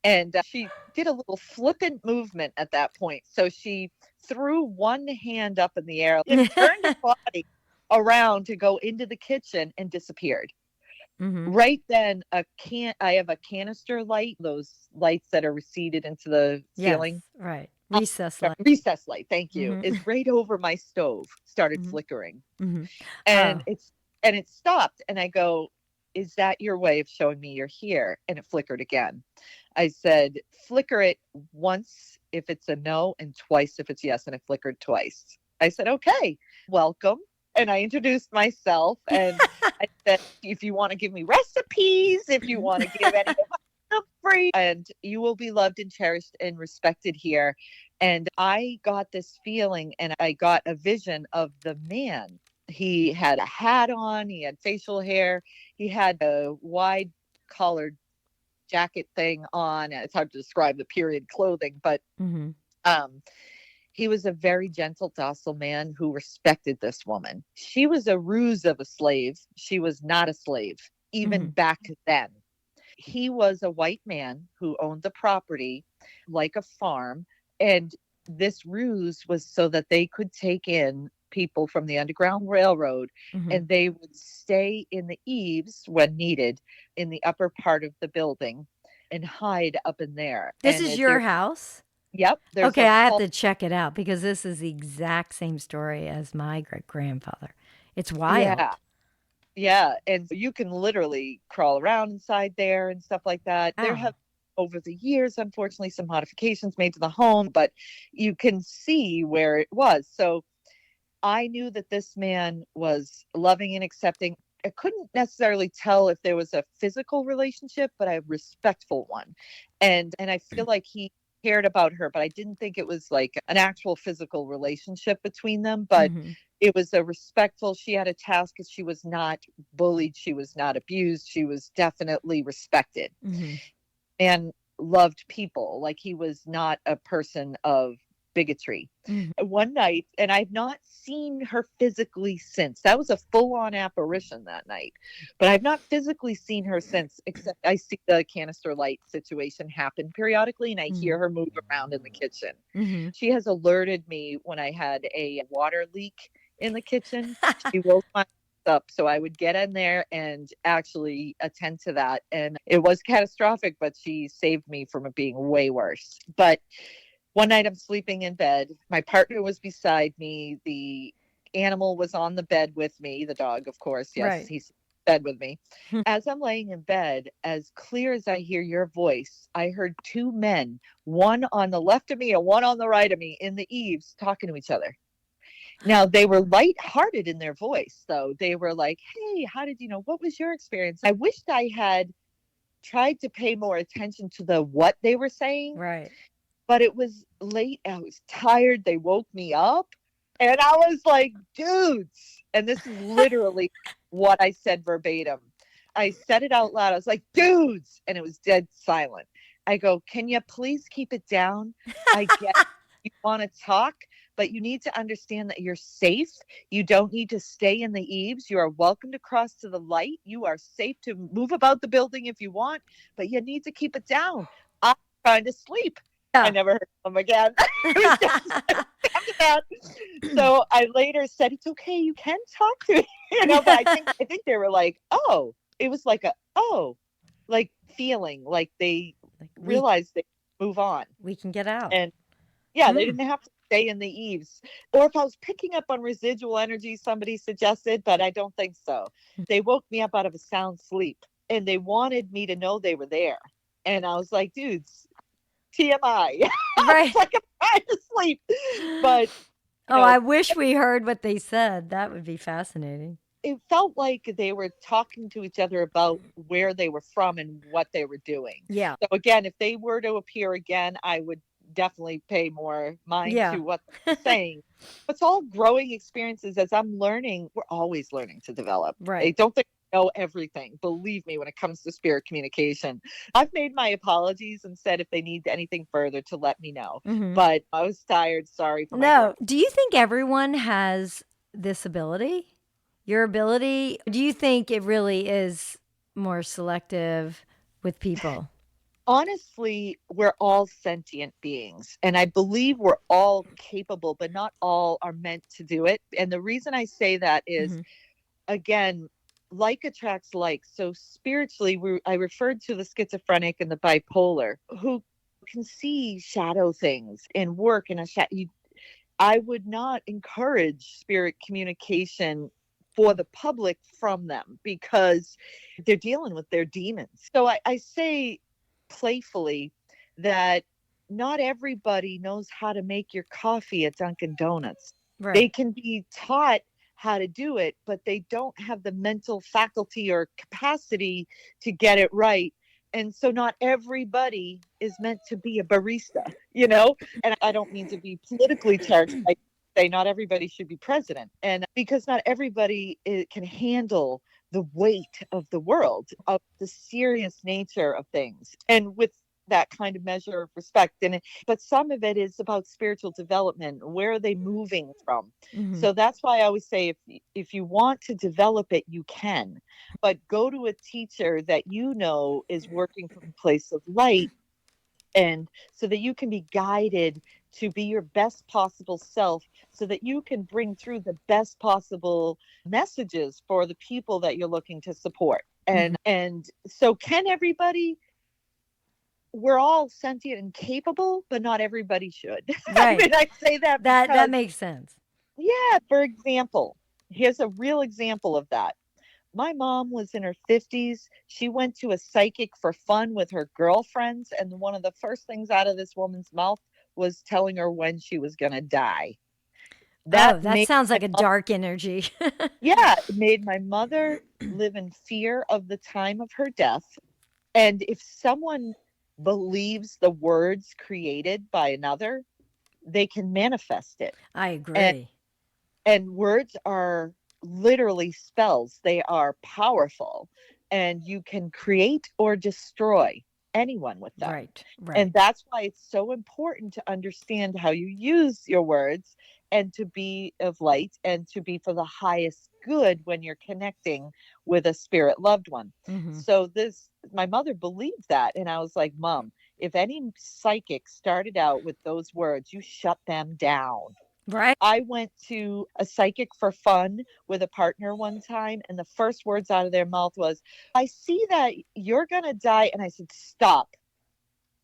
And she did a little flippant movement at that point. So she threw one hand up in the air and turned her body around to go into the kitchen and disappeared. Mm-hmm. Right then, I have a canister light, those lights that are receded into the Yes, ceiling. right. Recess light. Recess light, thank you, Mm-hmm. is right over my stove, started Mm-hmm. flickering. Mm-hmm. And Oh. it stopped. And I go, is that your way of showing me you're here? And it flickered again. I said, flicker it once if it's a no and twice if it's yes. And it flickered twice. I said, okay, welcome. And I introduced myself and I said, if you want to give me recipes, if you want to give any of my stuff free, and you will be loved and cherished and respected here. And I got this feeling and I got a vision of the man. He had a hat on, he had facial hair, he had a wide collared jacket thing on. It's hard to describe the period clothing, but Mm-hmm. um, he was a very gentle, docile man who respected this woman. She was a ruse of a slave. She was not a slave, even Mm-hmm. back then. He was a white man who owned the property like a farm. And this ruse was so that they could take in people from the Underground Railroad Mm-hmm. and they would stay in the eaves when needed in the upper part of the building and hide up in there. This is your There, house? yep, there's Okay, a I have hall. to check it out because this is the exact same story as my great grandfather. It's Yeah. wild. Yeah, and you can literally crawl around inside there and stuff like that. There have Wow. over the years, unfortunately, some modifications made to the home, but you can see where it was. So I knew that this man was loving and accepting. I couldn't necessarily tell if there was a physical relationship, but a respectful one. And I feel like he cared about her, but I didn't think it was like an actual physical relationship between them, but Mm-hmm. it was a respectful. She had a task. She was not bullied, she was not abused, she was definitely respected Mm-hmm. and loved people. Like he was not a person of bigotry. Mm-hmm. One night, and I've not seen her physically since. That was a full on apparition that night, but I've not physically seen her since, except I see the canister light situation happen periodically and I Mm-hmm. hear her move around in the kitchen. Mm-hmm. She has alerted me when I had a water leak in the kitchen. She woke my up so I would get in there and actually attend to that. And it was catastrophic, but she saved me from it being way worse. But one night I'm sleeping in bed. My partner was beside me. The animal was on the bed with me. The dog, of course. Yes, Right. he's in bed with me. As I'm laying in bed, as clear as I hear your voice, I heard two men, one on the left of me and one on the right of me in the eaves talking to each other. Now they were lighthearted in their voice, though. They were like, "Hey, how did you know? What was your experience?" I wished I had tried to pay more attention to the what they were saying, Right. but it was late. I was tired. They woke me up, and I was like, "Dudes!" And this is literally what I said verbatim. I said it out loud. I was like, "Dudes!" And it was dead silent. I go, "Can you please keep it down? I get you want to talk, but you need to understand that you're safe. You don't need to stay in the eaves. You are welcome to cross to the light. You are safe to move about the building if you want, but you need to keep it down. I'm trying to sleep." I Yeah. never heard from them again. It was just after that. So I later said, "It's okay. You can talk to me," but I think they were like, "Oh," it was like like feeling like they Like realized they move on. we can get out. And yeah, they Hmm. didn't have to stay in the eaves. Or if I was picking up on residual energy, somebody suggested, but I don't think so. They woke me up out of a sound sleep and they wanted me to know they were there. And I was like, dudes, TMI. I was Right. like, I'm trying to sleep. But, you Oh, I know, wish we heard what they said. That would be fascinating. it felt like they were talking to each other about where they were from and what they were doing. Yeah. So again, if they were to appear again, I would definitely pay more mind Yeah. to what they're saying. It's all growing experiences. As I'm learning, we're always learning to develop. I Right. don't think I know everything. Believe me, when it comes to spirit communication, I've made my apologies and said if they need anything further to let me know. Hmm. But I was tired. Sorry for my No. growth. Do you think everyone has this ability? Your ability? Do you think it really is more selective with people? Honestly, we're all sentient beings, and I believe we're all capable, but not all are meant to do it. And the reason I say that is, Hmm. again, like attracts like. So spiritually, I referred to the schizophrenic and the bipolar who can see shadow things and work in a shadow. I would not encourage spirit communication for the public from them because they're dealing with their demons. So I say playfully that not everybody knows how to make your coffee at Dunkin' Donuts. They Right. can be taught how to do it, but they don't have the mental faculty or capacity to get it right. And so not everybody is meant to be a barista, and I don't mean to be politically charged. I say not everybody should be president, and because not everybody can handle the weight of the world, of the serious nature of things, and with that kind of measure of respect. But some of it is about spiritual development. Where are they moving from? Hmm. So that's why I always say, if you want to develop it, you can, but go to a teacher that is working from a place of light, and so that you can be guided to be your best possible self, so that you can bring through the best possible messages for the people that you're looking to support. Hmm. And so, can everybody? We're all sentient and capable, but not everybody should. I Right. mean, I say that That because, makes sense. yeah, for example, here's a real example of that. My mom was in her 50s. She went to a psychic for fun with her girlfriends. And one of the first things out of this woman's mouth was telling her when she was going to die. Oh, That that made sounds my like a mother, dark energy. yeah, it made my mother live in fear of the time of her death. And if someone believes the words created by another, they can manifest it. I And agree. and words are literally spells. They are powerful, and you can create or destroy anyone with them. Right. Right. And that's why it's so important to understand how you use your words, and to be of light, and to be for the highest good when you're connecting with a spirit loved one. Hmm. So this my mother believed that, and I was like, Mom, if any psychic started out with those words, you shut them down. Right. I went to a psychic for fun with a partner one time, and the first words out of their mouth was, I see that you're going to die. And I said, Stop.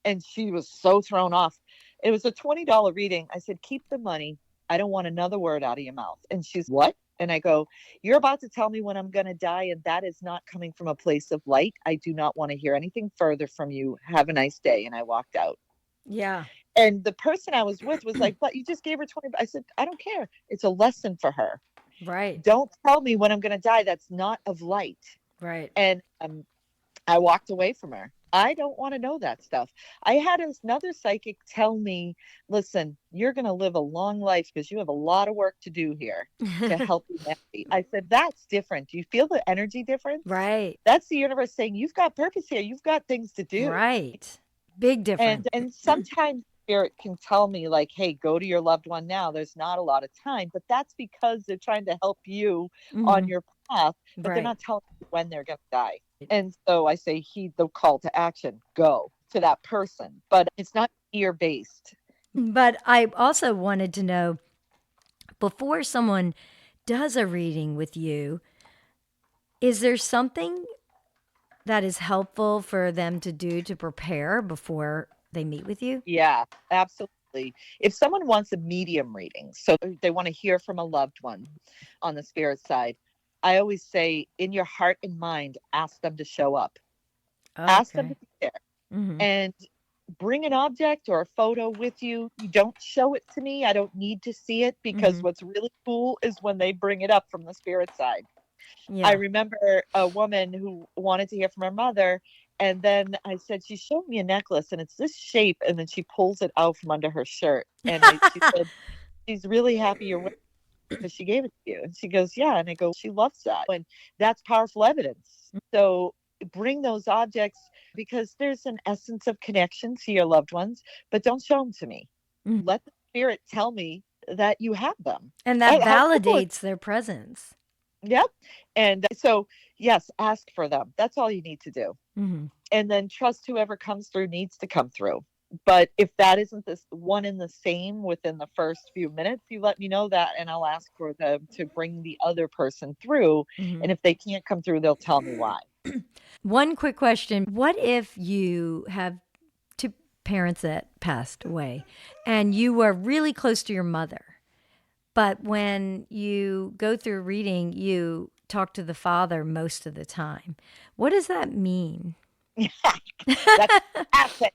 And she was so thrown off. It was a $20 reading. I said, Keep the money. I don't want another word out of your mouth. And she's, What? And I go, You're about to tell me when I'm going to die, and that is not coming from a place of light. I do not want to hear anything further from you. Have a nice day. And I walked out. Yeah. And the person I was with was like, But you just gave her 20. I said, I don't care. It's a lesson for her. Right. Don't tell me when I'm going to die. That's not of light. Right. And I walked away from her. I don't want to know that stuff. I had another psychic tell me, Listen, you're going to live a long life because you have a lot of work to do here to help humanity. I said, That's different. Do you feel the energy difference? Right. That's the universe saying, You've got purpose here. You've got things to do. Right. Big difference. And sometimes spirit can tell me, like, hey, go to your loved one now. There's not a lot of time, but that's because they're trying to help you Hmm. on your path, but they're Right. not telling you when they're going to die. And so I say, heed the call to action, go to that person, but it's not fear based. But I also wanted to know, before someone does a reading with you, is there something that is helpful for them to do to prepare before they meet with you? Yeah, absolutely. If someone wants a medium reading, so they want to hear from a loved one on the spirit side, I always say, in your heart and mind, ask them to show up, ask them to Okay. be there. Hmm. And bring an object or a photo with you. You don't show it to me. I don't need to see it, because Hmm. what's really cool is when they bring it up from the spirit side. I Yeah. remember a woman who wanted to hear from her mother, And then I said, she showed me a necklace and it's this shape. And then she pulls it out from under her shirt. And she said, she's really happy you're wearing it because she gave it to you. And she goes, yeah. And I go, she loves that. And that's powerful evidence. So bring those objects because there's an essence of connection to your loved ones, but don't show them to me. Mm. Let the spirit tell me that you have them. And that How cool is validates their presence. Yep. And so, yes, ask for them. That's all you need to do. Hmm. And then trust whoever comes through needs to come through. But if that isn't this one in the same within the first few minutes, you let me know that and I'll ask for them to bring the other person through. Hmm. And if they can't come through, they'll tell me why. One quick question. What if you have two parents that passed away and you were really close to your mother, but when you go through reading, you talk to the father most of the time? What does that mean? That's asset.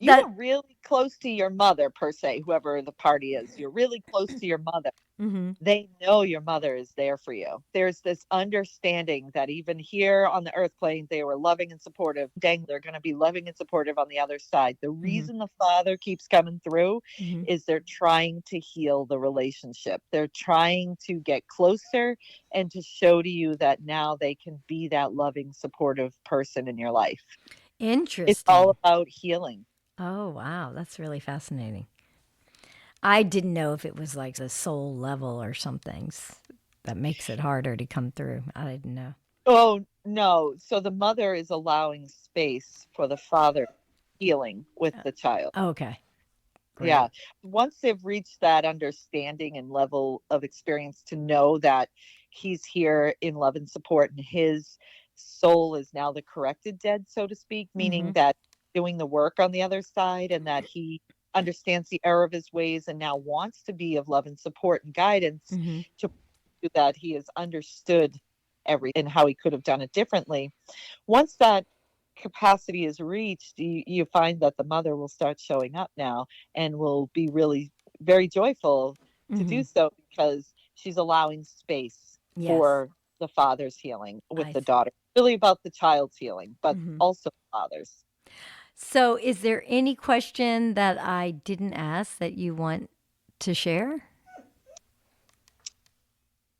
You That. are really close to your mother, per se, whoever the party is. You're really close to your mother. Hmm. They know your mother is there for you. There's this understanding that even here on the earth plane, they were loving and supportive. Dang, they're going to be loving and supportive on the other side. The Hmm. reason the father keeps coming through Hmm. is they're trying to heal the relationship. They're trying to get closer and to show to you that now they can be that loving, supportive person in your life. It's all Interesting. about healing. Oh, wow. That's really fascinating. I didn't know if it was like a soul level or something that makes it harder to come through. I didn't know. Oh, no. So the mother is allowing space for the father healing with the child. Okay, Yeah. great. Once they've reached that understanding and level of experience to know that he's here in love and support and his soul is now the corrected dead, so to speak, Hmm. meaning that doing the work on the other side and that he understands the error of his ways and now wants to be of love and support and guidance Hmm. to that he has understood everything and how he could have done it differently. Once that capacity is reached, you find that the mother will start showing up now and will be really very joyful to Hmm. do so because she's allowing space Yes, for the father's healing with I the see. daughter. Really about the child's healing, but Hmm. also the father's. So, is there any question that I didn't ask that you want to share?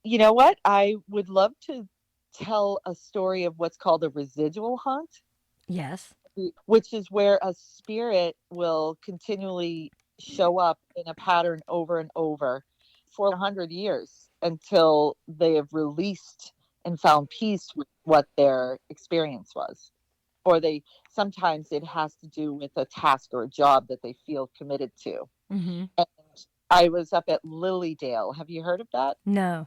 You know what? I would love to tell a story of what's called a residual haunt, Yes. which is where a spirit will continually show up in a pattern over and over for 100 years until they have released and found peace with what their experience was. Or they sometimes it has to do with a task or a job that they feel committed to. Hmm. And I was up at Lilydale. Have you heard of that? No.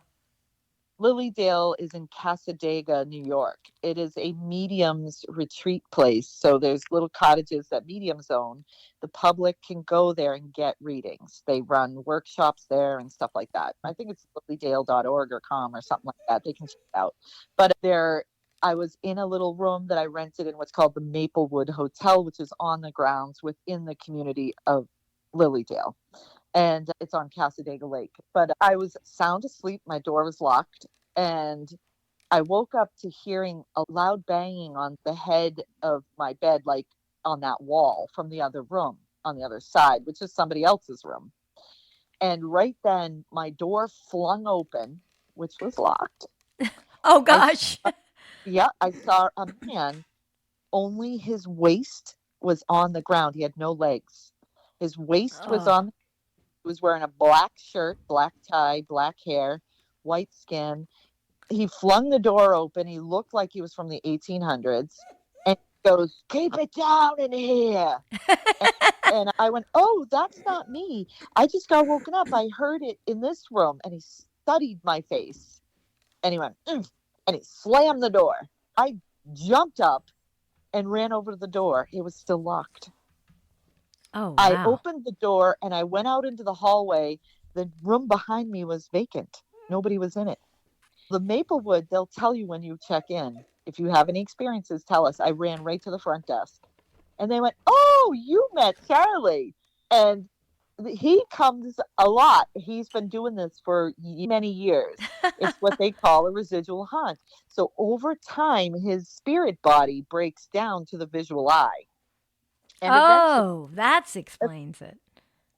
Lilydale is in Cassadaga, New York. It is a medium's retreat place. So there's little cottages that mediums own. The public can go there and get readings. They run workshops there and stuff like that. I think it's lilydale.org or com or something like that. They can check it out. But there, I was in a little room that I rented in what's called the Maplewood Hotel, which is on the grounds within the community of Lilydale, and it's on Cassadaga Lake. But I was sound asleep. My door was locked. And I woke up to hearing a loud banging on the head of my bed, like on that wall from the other room on the other side, which is somebody else's room. And right then, my door flung open, which was locked. Oh, I, gosh. yeah, I saw a man, only his waist was on the ground. He had no legs. His waist was Oh. on was wearing a black shirt, black tie, black hair, white skin. He flung the door open. He looked like he was from the 1800s and he goes, "Keep it down in here." And, and I went, "Oh, that's not me. I just got woken up. I heard it in this room." And he studied my face and he went, "Mm," and he slammed the door. I jumped up and ran over to the door. It was still locked. Oh, I wow. opened the door and I went out into the hallway. The room behind me was vacant. Nobody was in it. The Maplewood, they'll tell you when you check in. If you have any experiences, tell us. I ran right to the front desk and they went, "Oh, you met Charlie." And He comes a lot. He's been doing this for many years. It's what they call a residual haunt. So over time, his spirit body breaks down to the visual eye. And eventually, Oh, that explains it.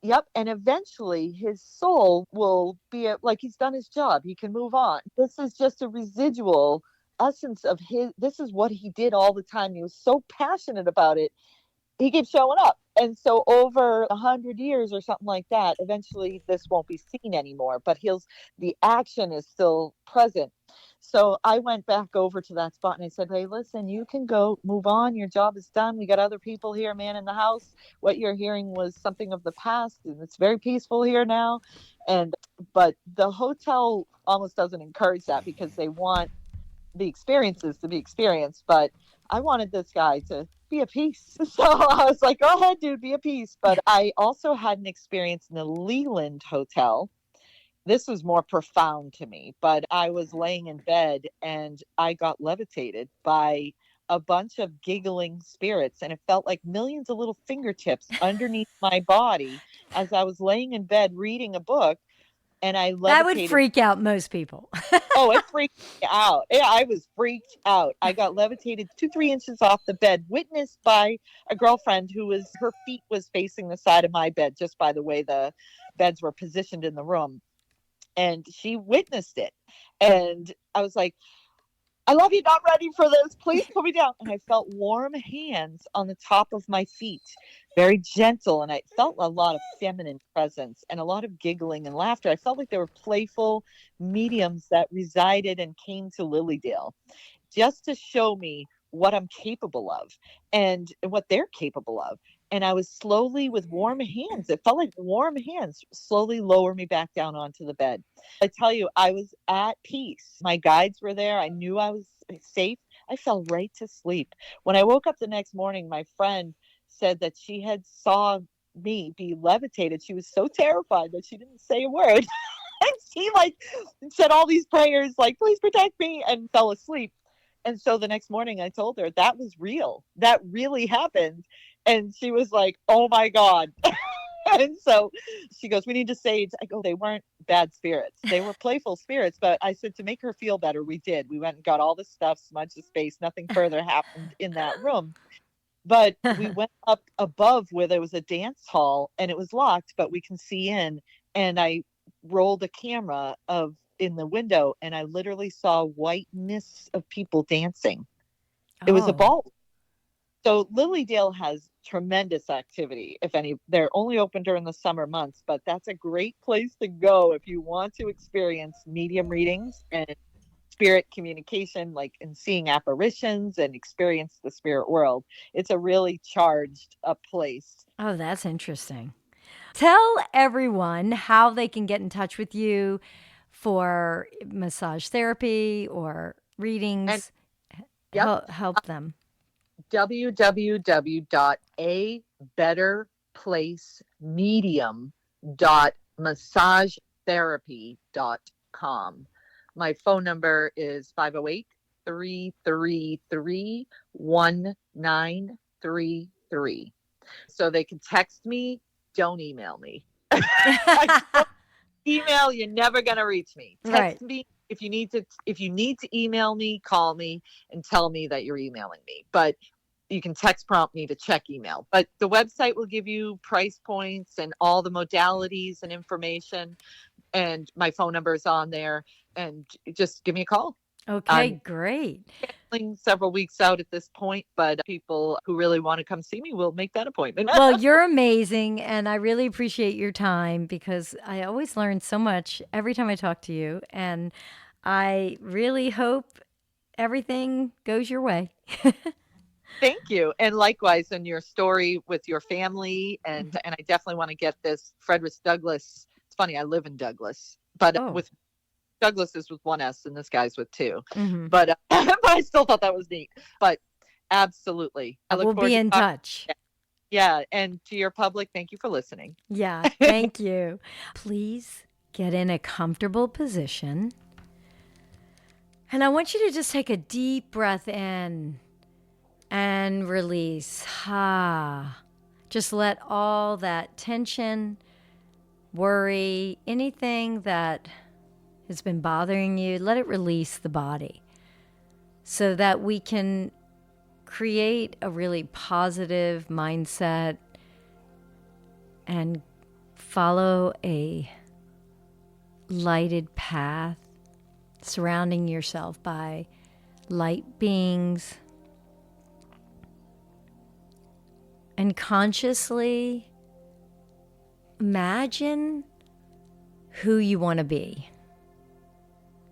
yep, and eventually his soul will be like he's done his job. He can move on. This is just a residual essence of his. This is what he did all the time. He was so passionate about it, he keeps showing up. And so over 100 years or something like that, eventually this won't be seen anymore, but the action is still present. So I went back over to that spot and I said, hey, listen, you can go move on. Your job is done. We got other people here, man, in the house. What you're hearing was something of the past, and it's very peaceful here now. And but the hotel almost doesn't encourage that because they want the experiences to be experienced, but I wanted this guy to be a piece. So I was like, go ahead, dude, be a piece. But I also had an experience in the Leland Hotel. This was more profound to me, but I was laying in bed and I got levitated by a bunch of giggling spirits, and it felt like millions of little fingertips underneath my body as I was laying in bed reading a book, and I That would levitated. freak out most people. Oh, it freaked me out. Yeah, I was freaked out. I got levitated 2, 3 inches off the bed, witnessed by a girlfriend her feet was facing the side of my bed, just by the way the beds were positioned in the room. And she witnessed it. And I was like, I love you, not ready for this. Please put me down. And I felt warm hands on the top of my feet, very gentle. And I felt a lot of feminine presence and a lot of giggling and laughter. I felt like there were playful mediums that resided and came to Lilydale just to show me what I'm capable of and what they're capable of. And I was slowly, with warm hands, it felt like warm hands, slowly lower me back down onto the bed. I tell you, I was at peace. My guides were there. I knew I was safe. I fell right to sleep. When I woke up the next morning, my friend said that she had saw me be levitated. She was so terrified that she didn't say a word. And she like said all these prayers, like, please protect me, and fell asleep. And so the next morning I told her that was real. That really happened. And she was like, oh my God. And so she goes, we need to sage. I go, they weren't bad spirits. They were playful spirits. But I said, to make her feel better, we did. We went and got all the stuff, smudged the space. Nothing further happened in that room. But we went up above where there was a dance hall and it was locked, but we can see in. And I rolled a camera of in the window and I literally saw white mists of people dancing. It was a Oh, ball. So Lilydale has tremendous activity. If any, they're only open during the summer months, but that's a great place to go if you want to experience medium readings and spirit communication, like in seeing apparitions and experience the spirit world. It's a really charged place. oh, that's interesting. Tell everyone how they can get in touch with you for massage therapy or And readings. yep, Help them. www.abetterplacemedium.massagetherapy.com. My phone number is 508-333-1933. So they can text me, don't email me. Email, you're never going to reach me. Right. Text me if you need to email me, call me and tell me that you're emailing me. But you can text prompt me to check email. But the website will give you price points and all the modalities and information. And my phone number is on there. And just give me a call. Okay, I'm great. several weeks out at this point, but people who really want to come see me will make that appointment. Well, you're amazing, and I really appreciate your time because I always learn so much every time I talk to you, and I really hope everything goes your way. Thank you. And likewise in your story with your family. And I definitely want to get this Frederick Douglass. It's funny, I live in Douglas, but Oh, with Douglas is with one S and this guy's with two. hmm. But I still thought that was neat. But absolutely. I look We'll forward be to in talking. touch. Yeah. And to your public, thank you for listening. Yeah, thank you. Please get in a comfortable position. And I want you to just take a deep breath in and release. Ha. Just let all that tension worry, anything that has been bothering you, let it release the body so that we can create a really positive mindset and follow a lighted path, surrounding yourself by light beings, and consciously imagine who you want to be.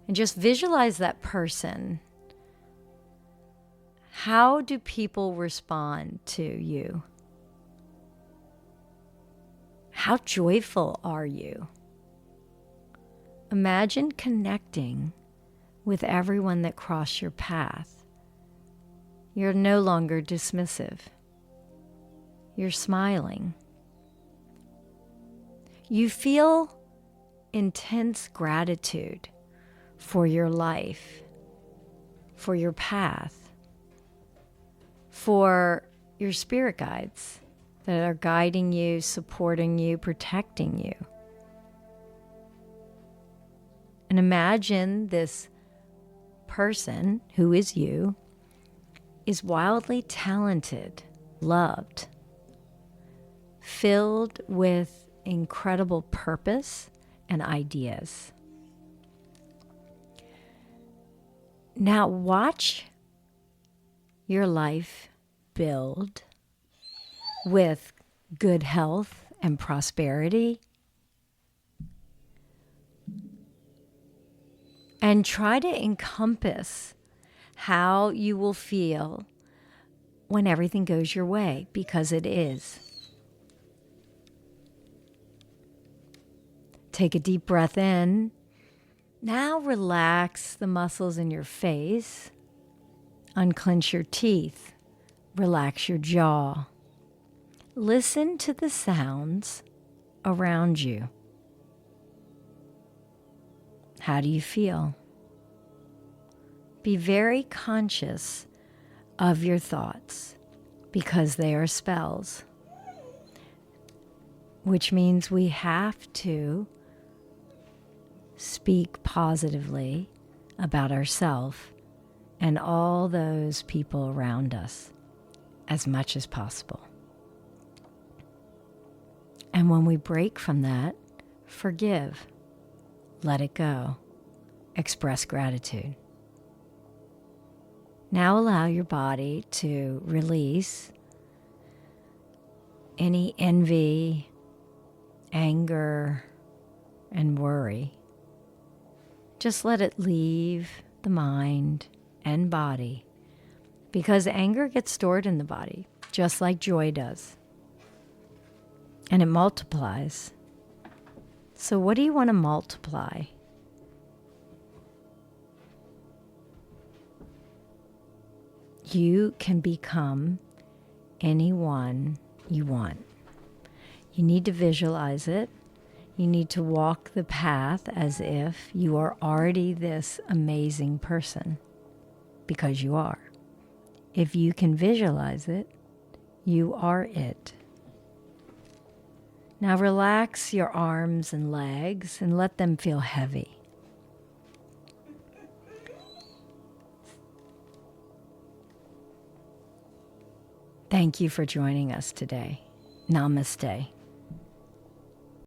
And just visualize that person. How do people respond to you? How joyful are you? Imagine connecting with everyone that crossed your path. You're no longer dismissive. You're smiling. You feel intense gratitude for your life, for your path, for your spirit guides that are guiding you, supporting you, protecting you. And imagine this person, who is you, is wildly talented, loved, filled with incredible purpose and ideas. Now watch your life build with good health and prosperity. And try to encompass how you will feel when everything goes your way, because it is. Take a deep breath in. Now relax the muscles in your face. Unclench your teeth. Relax your jaw. Listen to the sounds around you. How do you feel? Be very conscious of your thoughts, because they are spells, which means we have to speak positively about ourselves and all those people around us as much as possible. And when we break from that, forgive. Let it go. Express gratitude. Now allow your body to release any envy, anger, and worry. Just let it leave the mind and body, because anger gets stored in the body, just like joy does. And it multiplies. So what do you want to multiply? You can become anyone you want. You need to visualize it. You need to walk the path as if you are already this amazing person, because you are. If you can visualize it, you are it. Now relax your arms and legs and let them feel heavy. Thank you for joining us today. Namaste.